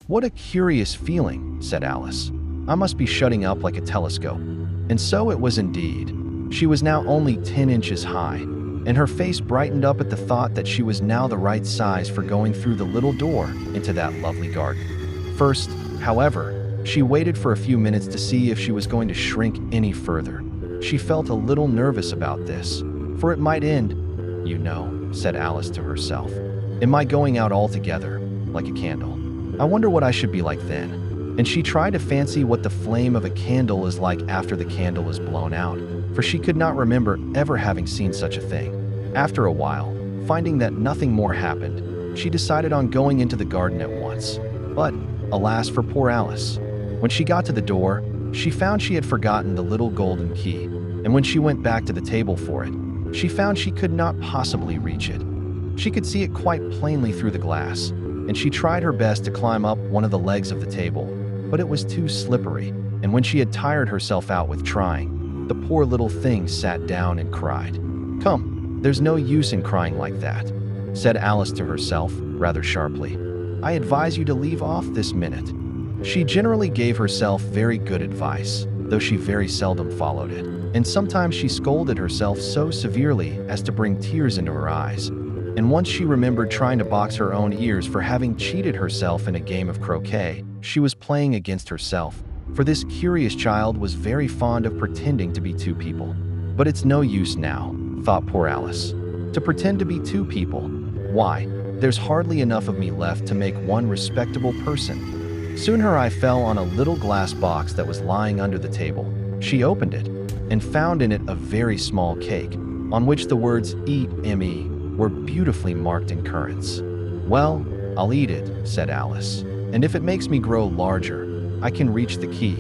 "What a curious feeling," said Alice. "I must be shutting up like a telescope." And so it was indeed. She was now only 10 inches high, and her face brightened up at the thought that she was now the right size for going through the little door into that lovely garden. First, however, she waited for a few minutes to see if she was going to shrink any further. She felt a little nervous about this, for it might end, "You know," said Alice to herself. "Am I going out altogether, like a candle? I wonder what I should be like then." And she tried to fancy what the flame of a candle is like after the candle is blown out, for she could not remember ever having seen such a thing. After a while, finding that nothing more happened, she decided on going into the garden at once. But, alas for poor Alice. When she got to the door, she found she had forgotten the little golden key, and when she went back to the table for it, she found she could not possibly reach it. She could see it quite plainly through the glass, and she tried her best to climb up one of the legs of the table, but it was too slippery, and when she had tired herself out with trying, the poor little thing sat down and cried. "Come, there's no use in crying like that," said Alice to herself, rather sharply. "I advise you to leave off this minute." She generally gave herself very good advice, though she very seldom followed it, and sometimes she scolded herself so severely as to bring tears into her eyes. And once she remembered trying to box her own ears for having cheated herself in a game of croquet she was playing against herself, for this curious child was very fond of pretending to be two people. "But it's no use now," thought poor Alice, "to pretend to be two people. Why, there's hardly enough of me left to make one respectable person." Soon her eye fell on a little glass box that was lying under the table. She opened it, and found in it a very small cake, on which the words "Eat, me" were beautifully marked in currants. "Well, I'll eat it," said Alice, "and if it makes me grow larger, I can reach the key,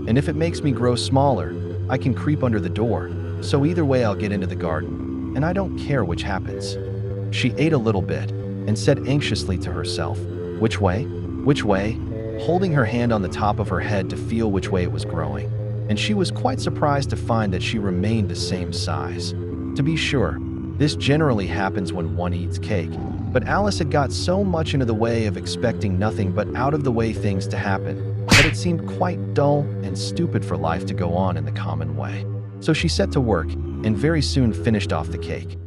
and if it makes me grow smaller, I can creep under the door, so either way I'll get into the garden, and I don't care which happens." She ate a little bit, and said anxiously to herself, "Which way? Which way?" holding her hand on the top of her head to feel which way it was growing, and she was quite surprised to find that she remained the same size. To be sure, this generally happens when one eats cake, but Alice had got so much into the way of expecting nothing but out-of-the-way things to happen that it seemed quite dull and stupid for life to go on in the common way. So she set to work, and very soon finished off the cake.